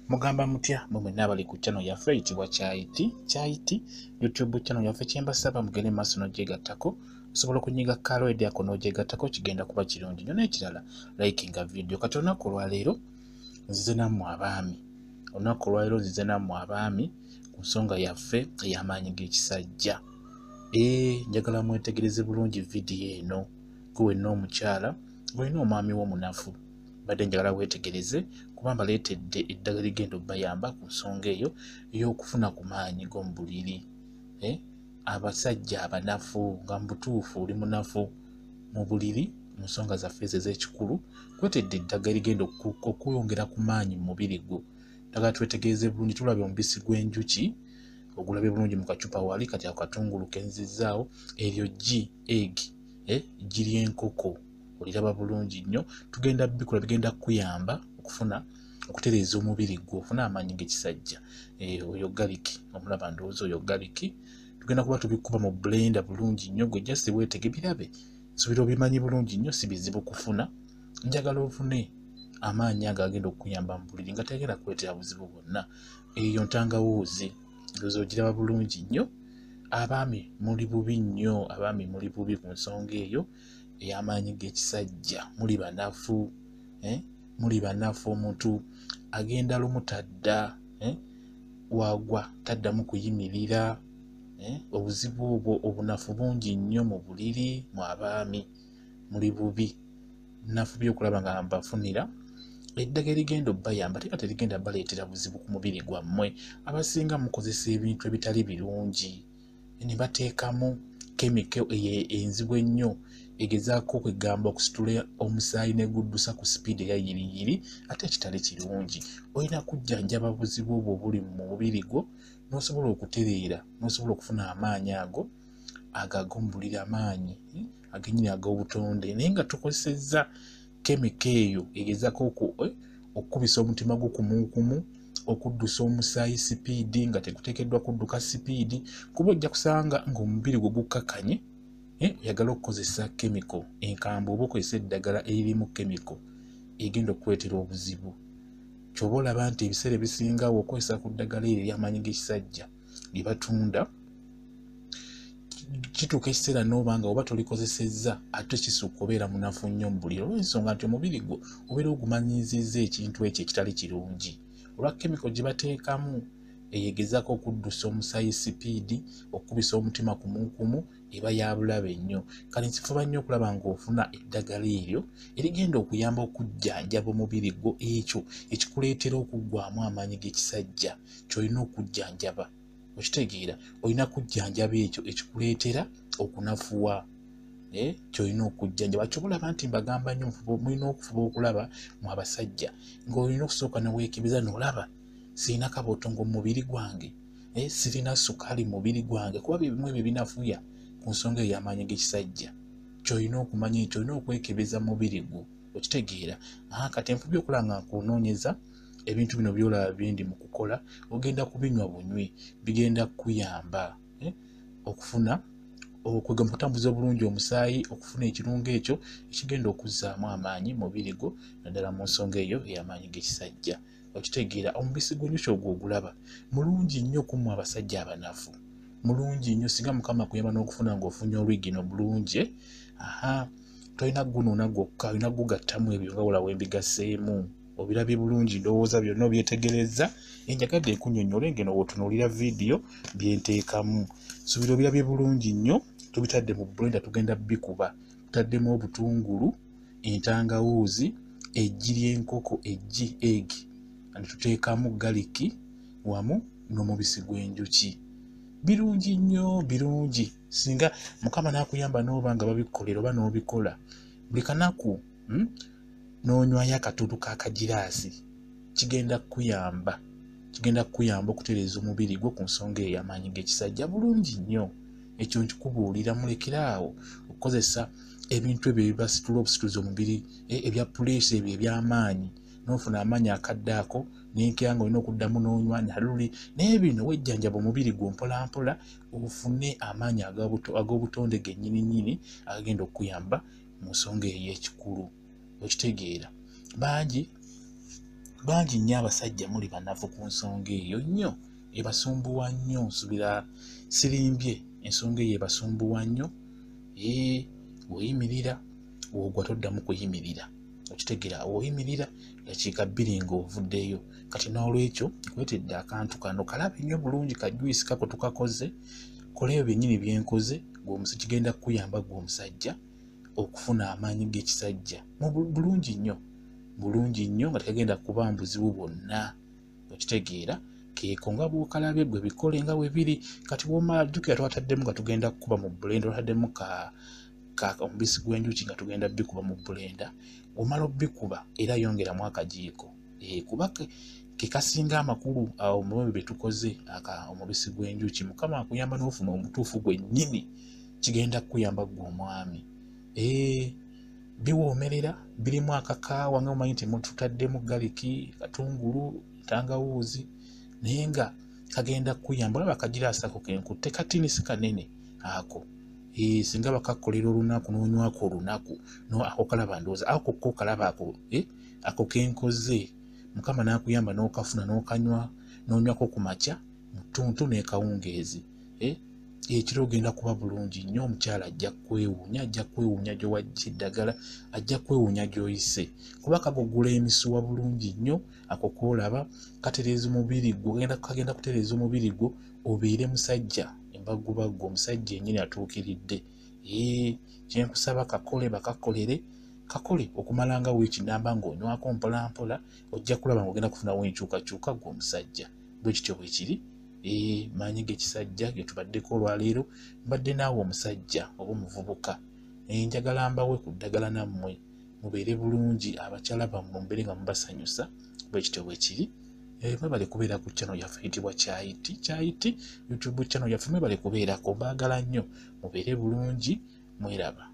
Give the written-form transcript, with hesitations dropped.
Mugamba mutya mwe nabali ku channel yaffe eyitibwa Kyaiti YouTube channel yaffe kyembasaba mugende maaso n'ogyegattako osobola okunyiga kalwedi ako n'ogyegattako kigenda kuba kirungi nnyo n'ekirala likinga video kati olunaku olwaleero nzize nammwe abaami ku nsonga yaffe ey'amaanyi g'ekisajja. Njagala mwetegereze bulungi vidiyo eno gwe n'omukyala gwe n'omwami w'omunafu badde njagala weetegereze kuba mbaleetedde eddagala ligenda obbayamba ku nsonga eyo ey'okufuna ku maanyi g'omu buliri. Abasajja abanafu nga mu butuufu oli munafu mu buliri mu nsonga zaffe ezo ez'ekikulu kwetedde eddagala ligenda okwongera ku maanyi mu mubiri gwo. Njagala twetegereze bulungi tulabye omubisi gw'enjuki ogulabye bulungi mu kacupa wali kati ako katungulu kenzizaawo eryo eggi ly'enkoko oliraba bulungi nnyo tugenda bikola bigenda kuyamba okufuna okutereeza omubiri gwo ofuna amaanyi g'ekisajja. Oyo galiki omulaba ndowooza oyo galiki tugenda kuba tubikuba mu blender bulungi nnyo gwe just weetege birabe nsuubira obimanyi bulungi nnyo si bizibu kufuna njagala ofune amaanyi ago agenda okuyamba mu buliri nga tegenda kuleetera buzibu bwonna. Eyo ntangawuuzi ndowooza ogiraba bulungi nnyo. Abaami muli bubi nnyo muli bubi ku nsonga eyo ey'amaanyi g'ekisajja muli banafu omuntu agenda lumu tadda wagwa taddamu kuyimirira. Obuzibu obwo obunafu bungi nnyo mu buliri mu abaami muli bubi nafu byokulaba nga mbafunira eddagala ligenda obbayamba ate kati ligenda baleetera buzibu ku mubiri gwammwe. Abasinga mukozesa ebintu ebitali birungi ne bateekamu kemiko enzibu ennyo egezaako kwegamba okusitula omusaayi ne guddusa ku sipiidi eya yiriyiri ate ekitali kirungi. Olina kujjanjaba buzibu obwo obuli mu mubiri gwo n'osobola okutereera n'osobola okufuna amaanyi ago ag'omu buliri amaanyi agennyini ag'obutonde naye nga tukozesezza kemiko eyo egezaako okukubisa omutima gwo kumuukumu okuddusa omusaayi sipiidi nga teguteekeddwa kudduka sipiidi kuba ojja kusanga ng'omubiri gwe gukkakanye. Oyagala okukozesa kemiko enkambwe oba okozesa eddagala eririmu kemiko egenda okukuleetera obuzibu. Ky'oba olaba nti ebiseera ebisingawo okozesa ku ddagala eryo ery'amaanyi g'ekisajja lye batunda kituuka ekiseera n'oba nga oba tolikozesezza ate kisukka obeera munafu nnyo mu buliri olw'ensonga nti omubiri gwo obeera ogumanyiizizza ekintu ekyo ekitali kirungi olwa kemiko gye bateekamu eyegezaako okuddusa omusaayi sipiidi okukubisa omutima kumuukumu eba ya bulabe nnyo. Kale nkifuba nnyo okulaba ng'ofuna eddagala eryo erigenda okuyamba okujjanjaba omubiri gwo ekyo ekikuleetera okuggwaamu amaanyi g'ekisajja ky'olina okujjanjaba. Okitegeera olina kujjanjaba ekyo ekikuleetera okunafuwa ky'olina okujjanjaba. Ky'olaba nti mbagamba nnyo mulina okufuba okulaba mu abasajja ng'olina okusooka ne weekebeza n'olaba sirina kabotongo mu mubiri gwange sirina sukaali mu mubiri gwange kuba bye bimu ebyo binafuya ku nsonga ey'amaanyi g'ekisajja. Ky'olina okumanya ekyo olina okwekebeza mubiri gwo okitegeera. Kati enfubye okulaba nga nkunoonyeza ebintu bino by'olaba bindi mu kukola ogenda kubinywa bunywi bigenda kuyamba okufuna okwegamba okutambuza obulungi omusaayi okufuna ekirungo ekyo ekigenda okuzzaamu amaanyi mu mubiri gwo naddala mu nsonga eyo ey'amaanyi g'ekisajja. Okitegeera omubisi gw'enjuki ogwo ogulaba mulungi nnyo kummwe abasajja abanafu mulungi nnyo singa Mukama kuyamba n'okufuna ng'ofunye olwigino bulungi. Tolina gunuuna gwokka olina gugattamu ebyo nga wolawe mbigaseemu obirabye bulungi ndowooza byonna obyetegereza enjagadde enkunnyonnyole ngeno bw'otunuulira vidiyo byenteekamu suubira obirabye bulungi nnyo. Tubitadde mu blender tugenda bikuba tutaddemu obutungulu entangawuuzi eggi ly'enkoko eggi ne tuteekamu galiki wamu n'omubisi gw'enjuki birungi nnyo birungi. Singa Mukama n'akuyamba n'oba nga babikolera oba n'obikola buli kanaku n'onywayo akatono k'akagiraasi kigenda kukuyamba okutereeza omubiri gwo ku nsonga ey'amaanyi g'ekisajja bulungi nnyo. Ekyo nkikubuulira mulekeraawo okukozesa ebintu ebyo ebibasitula obusituzi omubiri ebya puleesi ebyo eby'amaanyi n'ofuna amaanyi akadde ako n'enkya nga olina okuddamu n'onywa naluli naye bino wejjanjaba omubiri gwo mpolampola ofune amaanyi ag'obutonde gennyininyini agagenda okukuyamba mu nsonga ey'ekikulu. Okitegeera bangi bangi nnyo abasajja muli banafu ku nsonga eyo nnyo ebasumbuwa nnyo nsubira sirimbye ensonga eyo ebasumbuwa nnyo oyimirira ogwa toddamu kuyimirira okitegeera oyimirira dakiika 2 ng'ovuddeyo kati n'olwekyo nkwetedde akantu kano kalabe nnyo bulungi kajwisi kako tukakoze koleyo byennyini byenkoze gweomusi kigenda kukuyamba gw'omusajja okufuna amaanyi g'ekisajja bulungi nnyo nga tekagenda kuba mbuzibu bwonna okitegeera keeko nga bw'okalabye gwe bikole nga bwe biri kati womala jjukira twataddemu nga tugenda kukuba mu bulenda twataddemu omubisi gw'enjuki nga tugenda bikuba mu bulenda omala obikuba era yongeramu akajiiko kuba kekasinga amakulu awo mu bye tukoze omubisi gw'enjuki mukama akuyamba n'ofuna omutuufu gwennyini kigenda kukuyamba ggwe omwami biwoomerera birimu akakaawa nga omanyi nti tutaddemu galiki katungulu ntangawuuzi naye nga kagenda kukuyamba olaba akagiraasako kenkutte katini si kanene ako singa bakakolera olunaku n'onywako olunaku ako kalaba ndowooza ako ko kalaba ako kenkoze mukama n'akuyamba n'okafuna n'okanywa n'onywako ku makya mutuntu n'ekawungeezi ekiro ogenda kuba bulungi nnyo omukyala ajja kwewuunya gy'owajja eddagala ajja kwewuunya gy'oyise kuba kagogula emisuwa bulungi nnyo ako koolaba katereeza omubiri gwo kagenda kutereeza omubiri gwo obeere musajja embagubaggu omusajja yennyini atuukiridde kyenkusaba bakakolere kakole okumalanga wiiki namba ng'onywako mpolampola ojja kulaba ng'ogenda kufunawo enkyukakyuka gwe omusajja bwe kityo bwe kiri maanyi g'ekisajja ge tubaddeko olwaleero mbadde naawe omusajja oba omuvubuka njagala mbawe ku ddagala nammwe mubeere bulungi abakyala bammwe mubeere nga mubasanyusa bwe kityo bwe kiri mwebale kubeera ku channel yaffe eyitibwa Kyayiti YouTube channel yaffe mwebale kubeerako mbaagala nnyo mubeere bulungi mweraba